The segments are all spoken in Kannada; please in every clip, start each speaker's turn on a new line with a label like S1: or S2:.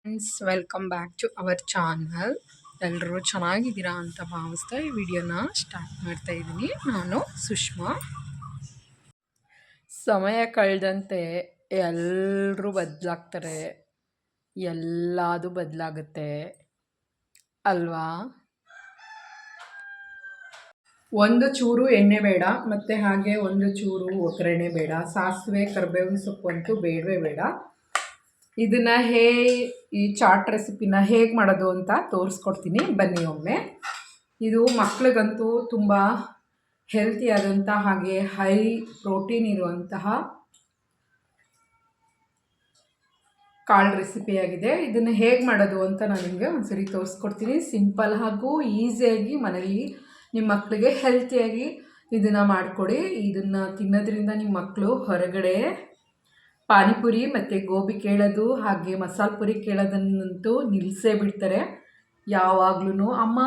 S1: Friends welcome back to our channel. ಎಲ್ಲರೂ ಚೆನ್ನಾಗಿದ್ದೀರಾ ಅಂತ ಭಾವಿಸ್ತಾ ಈ ವಿಡಿಯೋನ ಸ್ಟಾರ್ಟ್ ಮಾಡ್ತಾ ಇದ್ದೀನಿ. ನಾನು ಸುಷ್ಮಾ. ಸಮಯ ಕಳೆದಂತೆ ಎಲ್ಲರೂ ಬದಲಾಗ್ತಾರೆ, ಎಲ್ಲದೂ ಬದಲಾಗುತ್ತೆ ಅಲ್ವಾ? ಒಂದು ಚೂರು ಎಣ್ಣೆ ಬೇಡ, ಮತ್ತು ಹಾಗೆ ಒಂದು ಚೂರು ಒಗ್ಗರಣೆ ಬೇಡ, ಸಾಸಿವೆ ಕರಿಬೇವಿನ ಸೊಪ್ಪು ಅಂತೂ ಬೇಡವೇ ಬೇಡ. ಇದನ್ನು ಈ ಚಾಟ್ ರೆಸಿಪಿನ ಹೇಗೆ ಮಾಡೋದು ಅಂತ ತೋರಿಸ್ಕೊಡ್ತೀನಿ, ಬನ್ನಿ ಒಮ್ಮೆ. ಇದು ಮಕ್ಳಿಗಂತೂ ತುಂಬ ಹೆಲ್ತಿಯಾದಂಥ ಹಾಗೆ ಹೈ ಪ್ರೋಟೀನ್ ಇರುವಂತಹ ಕಾಳು ರೆಸಿಪಿಯಾಗಿದೆ. ಇದನ್ನು ಹೇಗೆ ಮಾಡೋದು ಅಂತ ನಾನು ನಿಮಗೆ ಒಂದ್ಸರಿ ತೋರಿಸ್ಕೊಡ್ತೀನಿ. ಸಿಂಪಲ್ ಹಾಗೂ ಈಸಿಯಾಗಿ ಮನೇಲಿ ನಿಮ್ಮ ಮಕ್ಕಳಿಗೆ ಹೆಲ್ತಿಯಾಗಿ ಇದನ್ನು ಮಾಡಿಕೊಡಿ. ಇದನ್ನು ತಿನ್ನೋದ್ರಿಂದ ನಿಮ್ಮ ಮಕ್ಕಳು ಹೊರಗಡೆ ಪಾನಿಪುರಿ ಮತ್ತು ಗೋಬಿ ಕೇಳೋದು ಹಾಗೆ ಮಸಾಲೆ ಪುರಿ ಕೇಳೋದನ್ನಂತೂ ನಿಲ್ಲಿಸೇ ಬಿಡ್ತಾರೆ. ಯಾವಾಗ್ಲೂ ಅಮ್ಮ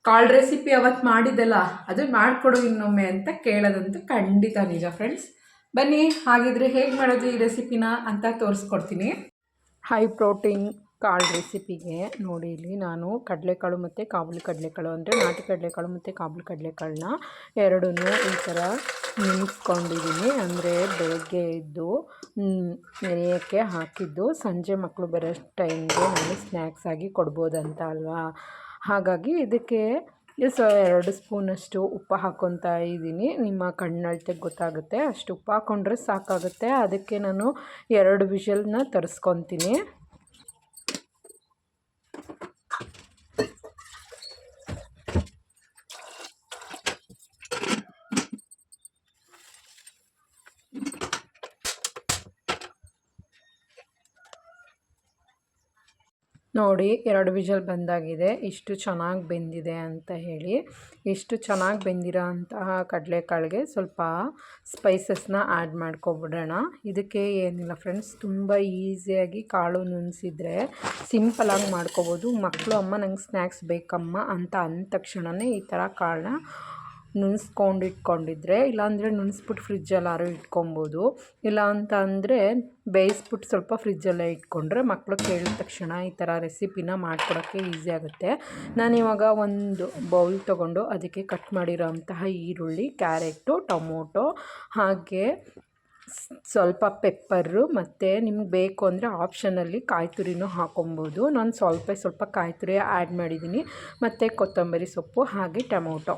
S1: ಕಾಳು ರೆಸಿಪಿ ಅವತ್ತು ಮಾಡಿದ್ದಲ್ಲ ಅದು ಮಾಡಿಕೊಡು ಇನ್ನೊಮ್ಮೆ ಅಂತ ಕೇಳೋದಂತೂ ಖಂಡಿತ ನಿಜ ಫ್ರೆಂಡ್ಸ್. ಬನ್ನಿ ಹಾಗಿದ್ರೆ ಹೇಗೆ ಮಾಡೋದು ಈ ರೆಸಿಪಿನ ಅಂತ ತೋರಿಸ್ಕೊಡ್ತೀನಿ. ಹೈ ಪ್ರೋಟೀನ್ ಕಾಳು ರೆಸಿಪಿಗೆ ನೋಡಿ, ಇಲ್ಲಿ ನಾನು ಕಡಲೆಕಾಳು ಮತ್ತು ಕಾಬೂಲಿ ಕಡಲೆಕಾಳು ಅಂದರೆ ನಾಟಿ ಕಡಲೆಕಾಳು ಮತ್ತು ಕಾಬೂಲಿ ಕಡಲೆಕಾಳನ್ನ ಎರಡನ್ನೂ ಈ ಥರ ನೆನೆಸ್ಕೊಂಡಿದ್ದೀನಿ. ಅಂದರೆ ಬೆಳಗ್ಗೆ ಎದ್ದು ನೆನೆಯೋಕ್ಕೆ ಹಾಕಿದ್ದು ಸಂಜೆ ಮಕ್ಕಳು ಬರೋ ಟೈಮ್ಗೆ ನಾನು ಸ್ನ್ಯಾಕ್ಸ್ ಆಗಿ ಕೊಡ್ಬೋದಂತ ಅಲ್ವಾ. ಹಾಗಾಗಿ ಇದಕ್ಕೆ 2 ಸ್ಪೂನಷ್ಟು ಉಪ್ಪು ಹಾಕ್ಕೊತಾ ಇದ್ದೀನಿ. ನಿಮ್ಮ ಕಣ್ಣಳ್ತೆಗೆ ಗೊತ್ತಾಗುತ್ತೆ, ಅಷ್ಟು ಉಪ್ಪು ಹಾಕ್ಕೊಂಡ್ರೆ ಸಾಕಾಗುತ್ತೆ. ಅದಕ್ಕೆ ನಾನು 2 ವಿಷಲ್ನ ತರಿಸ್ಕೊತೀನಿ. ನೋಡಿ 2 ವಿಷಲ್ ಬಂದಾಗಿದೆ. ಇಷ್ಟು ಚೆನ್ನಾಗಿ ಬೆಂದಿದೆ ಅಂತ ಹೇಳಿ. ಇಷ್ಟು ಚೆನ್ನಾಗಿ ಬೆಂದಿರೋ ಅಂತಹ ಕಡಲೆಕಾಳಿಗೆ ಸ್ವಲ್ಪ ಸ್ಪೈಸಸ್ನ ಆ್ಯಡ್ ಮಾಡ್ಕೊಬಿಡೋಣ. ಇದಕ್ಕೆ ಏನಿಲ್ಲ ಫ್ರೆಂಡ್ಸ್, ತುಂಬ ಈಸಿಯಾಗಿ ಕಾಳು ನೆನೆಸಿದ್ರೆ ಸಿಂಪಲಾಗಿ ಮಾಡ್ಕೊಬೋದು. ಮಕ್ಕಳು ಅಮ್ಮ ನಂಗೆ ಸ್ನ್ಯಾಕ್ಸ್ ಬೇಕಮ್ಮ ಅಂತ ಅಂದ ತಕ್ಷಣವೇ ಈ ಥರ ಕಾಳನ್ನ ಇಟ್ಕೊಂಡಿದ್ರೆ, ಇಲ್ಲಾಂದರೆ ನೆನೆಸ್ಬಿಟ್ಟು ಫ್ರಿಜ್ಜಲ್ಲಾರು ಇಟ್ಕೊಬೋದು. ಇಲ್ಲ ಅಂತ ಅಂದರೆ ಬೇಯಿಸ್ಬಿಟ್ಟು ಸ್ವಲ್ಪ ಫ್ರಿಜ್ಜಲ್ಲೇ ಇಟ್ಕೊಂಡ್ರೆ ಮಕ್ಕಳು ಕೇಳಿದ ತಕ್ಷಣ ಈ ಥರ ರೆಸಿಪಿನ ಮಾಡ್ಕೊಡೋಕ್ಕೆ ಈಸಿ ಆಗುತ್ತೆ. ನಾನಿವಾಗ ಒಂದು ಬೌಲ್ ತೊಗೊಂಡು ಅದಕ್ಕೆ ಕಟ್ ಮಾಡಿರೋ ಅಂತಹ ಈರುಳ್ಳಿ, ಕ್ಯಾರೆಟು, ಟೊಮೊಟೊ ಹಾಗೆ ಸ್ವಲ್ಪ ಪೆಪ್ಪರು ಮತ್ತು ನಿಮ್ಗೆ ಬೇಕು ಅಂದರೆ ಆಪ್ಷನಲ್ಲಿ ಕಾಯಿ ತುರಿನೂ ಹಾಕೊಬೋದು. ನಾನು ಸ್ವಲ್ಪ ಕಾಯಿ ತುರಿ ಆ್ಯಡ್ ಮಾಡಿದ್ದೀನಿ. ಮತ್ತು ಕೊತ್ತಂಬರಿ ಸೊಪ್ಪು ಹಾಗೆ ಟೊಮೊಟೊ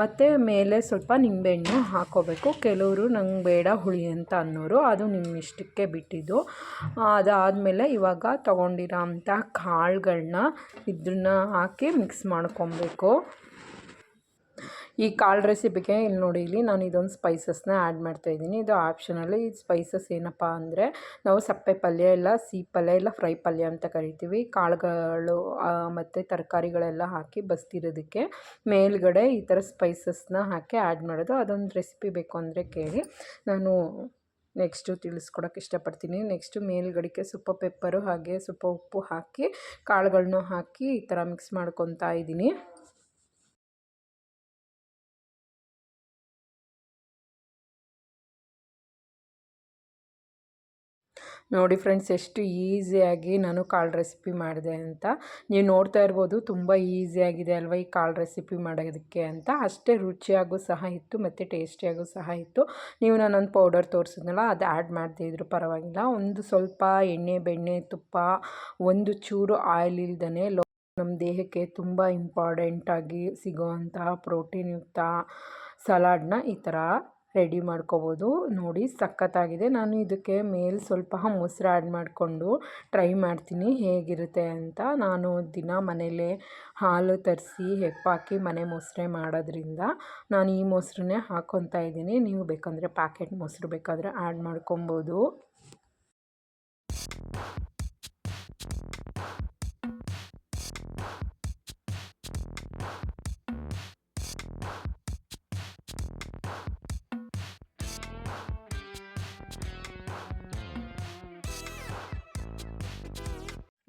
S1: ಮತ್ತು ಮೇಲೆ ಸ್ವಲ್ಪ ನಿಂಬೆಹಣ್ಣು ಹಾಕ್ಕೋಬೇಕು. ಕೆಲವರು ನಂಗೆ ಬೇಡ ಹುಳಿ ಅಂತ ಅನ್ನೋರು, ಅದು ನಿಮ್ಮ ಇಷ್ಟಕ್ಕೆ ಬಿಟ್ಟಿದ್ದು. ಅದಾದಮೇಲೆ ಇವಾಗ ತೊಗೊಂಡಿರೋ ಅಂಥ ಕಾಳುಗಳನ್ನ ಇದನ್ನು ಹಾಕಿ ಮಿಕ್ಸ್ ಮಾಡ್ಕೊಬೇಕು. ಈ ಕಾಳು ರೆಸಿಪಿಗೆ ಇಲ್ಲಿ ನೋಡಿ, ಇಲ್ಲಿ ನಾನು ಇದೊಂದು ಸ್ಪೈಸಸ್ನ ಆ್ಯಡ್ ಮಾಡ್ತಾಯಿದ್ದೀನಿ. ಇದು ಆಪ್ಷನಲ್ಲಿ. ಈ ಸ್ಪೈಸಸ್ ಏನಪ್ಪ ಅಂದರೆ, ನಾವು ಸಪ್ಪೆ ಪಲ್ಯ ಇಲ್ಲ ಸಿಹಿ ಪಲ್ಯ ಇಲ್ಲ ಫ್ರೈ ಪಲ್ಯ ಅಂತ ಕರಿತೀವಿ. ಕಾಳುಗಳು ಮತ್ತು ತರಕಾರಿಗಳೆಲ್ಲ ಹಾಕಿ ಬಸ್ತಿರೋದಕ್ಕೆ ಮೇಲ್ಗಡೆ ಈ ಥರ ಸ್ಪೈಸಸ್ನ ಹಾಕಿ ಆ್ಯಡ್ ಮಾಡೋದು. ಅದೊಂದು ರೆಸಿಪಿ ಬೇಕು ಅಂದರೆ ಕೇಳಿ, ನಾನು ನೆಕ್ಸ್ಟು ತಿಳಿಸ್ಕೊಡೋಕ್ಕೆ ಇಷ್ಟಪಡ್ತೀನಿ. ನೆಕ್ಸ್ಟು ಮೇಲ್ಗಡೆಗೆ ಸ್ವಲ್ಪ ಪೆಪ್ಪರು ಹಾಗೆ ಸ್ವಲ್ಪ ಉಪ್ಪು ಹಾಕಿ ಕಾಳುಗಳನ್ನೂ ಹಾಕಿ ಈ ಥರ ಮಿಕ್ಸ್ ಮಾಡ್ಕೊತಾ ಇದ್ದೀನಿ. ನೋಡಿ ಫ್ರೆಂಡ್ಸ್, ಎಷ್ಟು ಈಸಿಯಾಗಿ ನಾನು ಕಾಳು ರೆಸಿಪಿ ಮಾಡಿದೆ ಅಂತ ನೀವು ನೋಡ್ತಾ ಇರ್ಬೋದು. ತುಂಬ ಈಸಿಯಾಗಿದೆ ಅಲ್ವಾ ಈ ಕಾಳು ರೆಸಿಪಿ ಮಾಡೋದಕ್ಕೆ ಅಂತ. ಅಷ್ಟೇ ರುಚಿಯಾಗೂ ಸಹ ಇತ್ತು ಮತ್ತು ಟೇಸ್ಟಿಯಾಗೂ ಸಹ ಇತ್ತು. ನೀವು ನಾನೊಂದು ಪೌಡರ್ ತೋರಿಸಿದ್ನಲ್ಲ, ಅದು ಆ್ಯಡ್ ಮಾಡದೇ ಇದ್ರೂ ಪರವಾಗಿಲ್ಲ. ಒಂದು ಸ್ವಲ್ಪ ಎಣ್ಣೆ, ಬೆಣ್ಣೆ, ತುಪ್ಪ, ಒಂದು ಚೂರು ಆಯಿಲ್ ಇಲ್ದೇ ನಮ್ಮ ದೇಹಕ್ಕೆ ತುಂಬ ಇಂಪಾರ್ಟೆಂಟಾಗಿ ಸಿಗೋವಂತಹ ಪ್ರೋಟೀನ್ಯುಕ್ತ ಸಲಾಡ್ನ ಈ ಥರ ರೆಡಿ ಮಾಡ್ಕೋಬೋದು. ನೋಡಿ ಸಖತ್ತಾಗಿದೆ. ನಾನು ಇದಕ್ಕೆ ಮೇಲೆ ಸ್ವಲ್ಪ ಮೊಸರು ಆ್ಯಡ್ ಮಾಡಿಕೊಂಡು ಟ್ರೈ ಮಾಡ್ತೀನಿ ಹೇಗಿರುತ್ತೆ ಅಂತ. ನಾನು ದಿನ ಮನೇಲೇ ಹಾಲು ತರಿಸಿ ಹೆಪ್ಪಾಕಿ ಮನೆ ಮೊಸರೇ ಮಾಡೋದ್ರಿಂದ ನಾನು ಈ ಮೊಸರನ್ನೇ ಹಾಕ್ಕೊತಾ ಇದ್ದೀನಿ. ನೀವು ಬೇಕಂದರೆ ಪ್ಯಾಕೆಟ್ ಮೊಸರು ಬೇಕಾದರೆ ಆ್ಯಡ್ ಮಾಡ್ಕೊಬೋದು.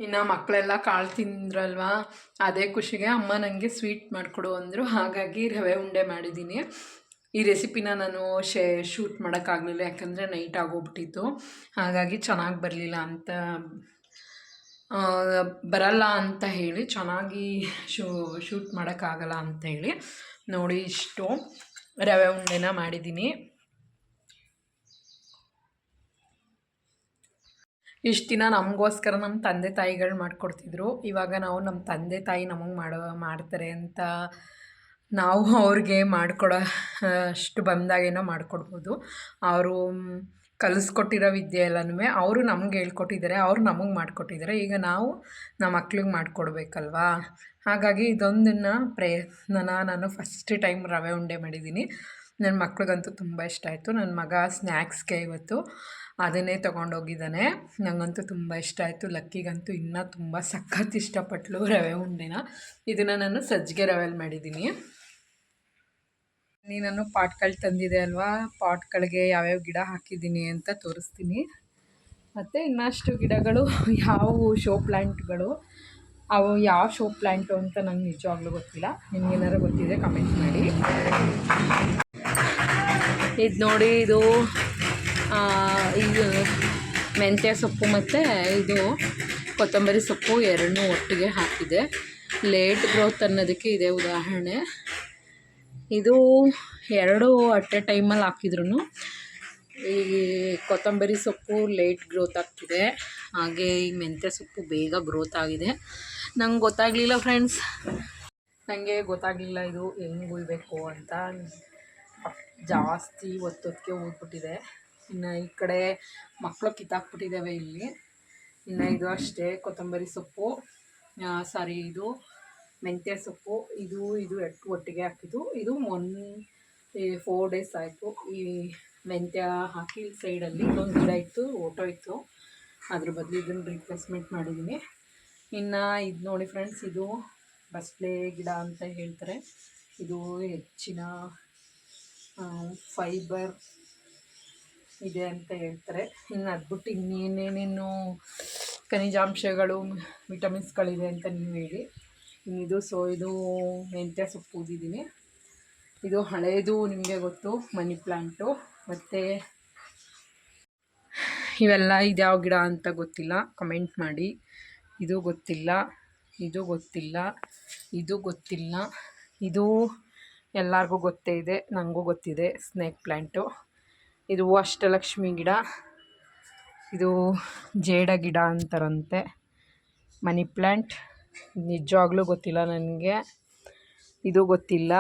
S1: ಇನ್ನು ಮಕ್ಕಳೆಲ್ಲ ಕಾಳು ತಿಂದ್ರಲ್ವ, ಅದೇ ಖುಷಿಗೆ ಅಮ್ಮ ನನಗೆ ಸ್ವೀಟ್ ಮಾಡಿಕೊಡು ಅಂದರು. ಹಾಗಾಗಿ ರವೆ ಉಂಡೆ ಮಾಡಿದ್ದೀನಿ. ಈ ರೆಸಿಪಿನ ನಾನು ಶೂಟ್ ಮಾಡೋಕ್ಕಾಗಲಿಲ್ಲ, ಯಾಕಂದರೆ ನೈಟ್ ಆಗೋಗ್ಬಿಟ್ಟಿತ್ತು. ಹಾಗಾಗಿ ಚೆನ್ನಾಗಿ ಬರಲಿಲ್ಲ ಅಂತ ಬರಲ್ಲ ಅಂತ ಹೇಳಿ, ಚೆನ್ನಾಗಿ ಶೂಟ್ ಮಾಡೋಕ್ಕಾಗಲ್ಲ ಅಂತ ಹೇಳಿ ನೋಡಿ ಇಷ್ಟು ರವೆ ಉಂಡೆನ ಮಾಡಿದ್ದೀನಿ. ಇಷ್ಟು ದಿನ ನಮಗೋಸ್ಕರ ನಮ್ಮ ತಂದೆ ತಾಯಿಗಳು ಮಾಡಿಕೊಡ್ತಿದ್ರು. ಇವಾಗ ನಾವು ನಮ್ಮ ತಂದೆ ತಾಯಿ ನಮಗೆ ಮಾಡ್ತಾರೆ ಅಂತ ನಾವು ಅವ್ರಿಗೆ ಮಾಡಿಕೊಡೋ ಅಷ್ಟು ಬಂದಾಗೇನೋ ಮಾಡಿಕೊಡ್ಬೋದು. ಅವರು ಕಲಿಸ್ಕೊಟ್ಟಿರೋ ವಿದ್ಯೆ ಎಲ್ಲನೂ ಅವರು ನಮ್ಗೆ ಹೇಳ್ಕೊಟ್ಟಿದ್ದಾರೆ, ಅವ್ರು ನಮಗೆ ಮಾಡಿಕೊಟ್ಟಿದ್ದಾರೆ. ಈಗ ನಾವು ನಮ್ಮ ಮಕ್ಳಿಗೆ ಮಾಡಿಕೊಡ್ಬೇಕಲ್ವಾ. ಹಾಗಾಗಿ ಇದೊಂದನ್ನು ಪ್ರಯತ್ನನ ನಾನು ಫಸ್ಟ್ ಟೈಮ್ ರವೆ ಉಂಡೆ ಮಾಡಿದ್ದೀನಿ. ನನ್ನ ಮಕ್ಳಿಗಂತೂ ತುಂಬ ಇಷ್ಟ ಆಯಿತು. ನನ್ನ ಮಗ ಸ್ನ್ಯಾಕ್ಸ್ಗೆ ಇವತ್ತು ಅದನ್ನೇ ತೊಗೊಂಡೋಗಿದ್ದಾನೆ. ನನಗಂತೂ ತುಂಬ ಇಷ್ಟ ಆಯಿತು. ಲಕ್ಕಿಗಂತೂ ಇನ್ನೂ ತುಂಬ ಸಖತ್ ಇಷ್ಟಪಟ್ಟಳು ರವೆ ಉಂಡೆನ. ಇದನ್ನು ನಾನು ಸಜ್ಜಿಗೆ ರವೆಯಲ್ಲಿ ಮಾಡಿದ್ದೀನಿ. ನಾನು ಪಾಟ್ಗಳು ತಂದಿದೆ ಅಲ್ವಾ, ಪಾಟ್ಗಳಿಗೆ ಯಾವ್ಯಾವ ಗಿಡ ಹಾಕಿದ್ದೀನಿ ಅಂತ ತೋರಿಸ್ತೀನಿ. ಮತ್ತು ಇನ್ನಷ್ಟು ಗಿಡಗಳು ಯಾವುವು ಶೋ ಪ್ಲ್ಯಾಂಟ್ಗಳು, ಅವು ಯಾವ ಶೋ ಪ್ಲ್ಯಾಂಟು ಅಂತ ನಂಗೆ ನಿಜವಾಗ್ಲೂ ಗೊತ್ತಿಲ್ಲ. ನಿಮ್ಗೇನಾರು ಗೊತ್ತಿದೆ ಕಮೆಂಟ್ ಮಾಡಿ. ಇದು ನೋಡಿ, ಇದು ಮೆಂತ್ಯ ಸೊಪ್ಪು ಮತ್ತು ಇದು ಕೊತ್ತಂಬರಿ ಸೊಪ್ಪು ಎರಡನ್ನೂ ಒಟ್ಟಿಗೆ ಹಾಕಿದೆ. ಲೇಟ್ ಗ್ರೋತ್ ಅನ್ನೋದಕ್ಕೆ ಇದೆ ಉದಾಹರಣೆ. ಇದು ಎರಡು ಅಟ್ ಎ ಟೈಮಲ್ಲಿ ಹಾಕಿದ್ರು ಈ ಕೊತ್ತಂಬರಿ ಸೊಪ್ಪು ಲೇಟ್ ಗ್ರೋತ್ ಆಗ್ತಿದೆ, ಹಾಗೆ ಈ ಮೆಂತ್ಯ ಸೊಪ್ಪು ಬೇಗ ಗ್ರೋತ್ ಆಗಿದೆ. ನಂಗೆ ಗೊತ್ತಾಗಲಿಲ್ಲ ಫ್ರೆಂಡ್ಸ್, ನನಗೆ ಗೊತ್ತಾಗಲಿಲ್ಲ ಇದು ಹೆಂಗೆ ಉಯ್ಬೇಕು ಅಂತ. ಜಾಸ್ತಿ ಒತ್ತೊತ್ತಿಗೆ ಊದ್ಬಿಟ್ಟಿದೆ. ಇನ್ನು ಈ ಕಡೆ ಮಕ್ಕಳು ಕಿತ್ತಾಕ್ಬಿಟ್ಟಿದ್ದಾವೆ ಇಲ್ಲಿ. ಇನ್ನು ಇದು ಅಷ್ಟೇ ಕೊತ್ತಂಬರಿ ಸೊಪ್ಪು, ಇದು ಮೆಂತ್ಯ ಸೊಪ್ಪು, ಇದು ಒಟ್ಟಿಗೆ ಹಾಕಿದ್ದು. ಇದು 4 ಡೇಸ್ ಆಯಿತು ಈ ಮೆಂತ್ಯ ಹಾಕಿ. ಸೈಡಲ್ಲಿ ಇನ್ನೊಂದು ಗಿಡ ಇತ್ತು, ಹೊರ್ಟೋಯ್ತು. ಅದ್ರ ಬದಲು ಇದನ್ನು ರಿಪ್ಲೇಸ್ಮೆಂಟ್ ಮಾಡಿದ್ದೀನಿ. ಇನ್ನು ಇದು ನೋಡಿ ಫ್ರೆಂಡ್ಸ್, ಇದು ಬಸಳೆ ಗಿಡ ಅಂತ ಹೇಳ್ತಾರೆ. ಇದು ಹೆಚ್ಚಿನ ಫೈಬರ್ ಇದೆ ಅಂತ ಹೇಳ್ತಾರೆ. ಇನ್ನು ಅದ್ಬಿಟ್ಟು ಇನ್ನೇನೇನೇನು ಖನಿಜಾಂಶಗಳು, ವಿಟಮಿನ್ಸ್ಗಳಿದೆ ಅಂತ ನೀವು ಹೇಳಿ. ಇನ್ನಿದು ಇದು ಮೆಂತ್ಯ ಸೊಪ್ಪು ಊದಿದ್ದೀನಿ. ಇದು ಹಳೇದು ನಿಮಗೆ ಗೊತ್ತು, ಮನಿ ಪ್ಲ್ಯಾಂಟು. ಮತ್ತು ಇವೆಲ್ಲ ಇದ್ಯಾವ ಗಿಡ ಅಂತ ಗೊತ್ತಿಲ್ಲ, ಕಮೆಂಟ್ ಮಾಡಿ. ಇದು ಗೊತ್ತಿಲ್ಲ, ಇದು ಗೊತ್ತಿಲ್ಲ, ಇದು ಗೊತ್ತಿಲ್ಲ. ಇದು ಎಲ್ಲರಿಗೂ ಗೊತ್ತೇ ಇದೆ, ನನಗೂ ಗೊತ್ತಿದೆ, ಸ್ನೇಕ್ ಪ್ಲ್ಯಾಂಟು. ಇದು ಅಷ್ಟಲಕ್ಷ್ಮಿ ಗಿಡ, ಇದು ಜೇಡ ಗಿಡ ಅಂತಾರಂತೆ. ಮನಿ ಪ್ಲ್ಯಾಂಟ್ ನಿಜವಾಗ್ಲೂ ಗೊತ್ತಿಲ್ಲ ನನಗೆ, ಇದು ಗೊತ್ತಿಲ್ಲ.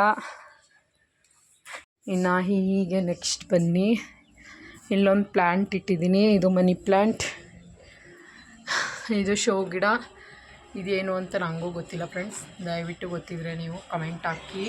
S1: ಇನ್ನು ಹೀಗೆ ನೆಕ್ಸ್ಟ್ ಬನ್ನಿ, ಇಲ್ಲೊಂದು ಪ್ಲ್ಯಾಂಟ್ ಇಟ್ಟಿದ್ದೀನಿ. ಇದು ಮನಿ ಪ್ಲ್ಯಾಂಟ್, ಇದು ಶೋ ಗಿಡ. ಇದೇನು ಅಂತ ನನಗೂ ಗೊತ್ತಿಲ್ಲ ಫ್ರೆಂಡ್ಸ್, ದಯವಿಟ್ಟು ಗೊತ್ತಿದ್ರೆ ನೀವು ಕಮೆಂಟ್ ಹಾಕಿ.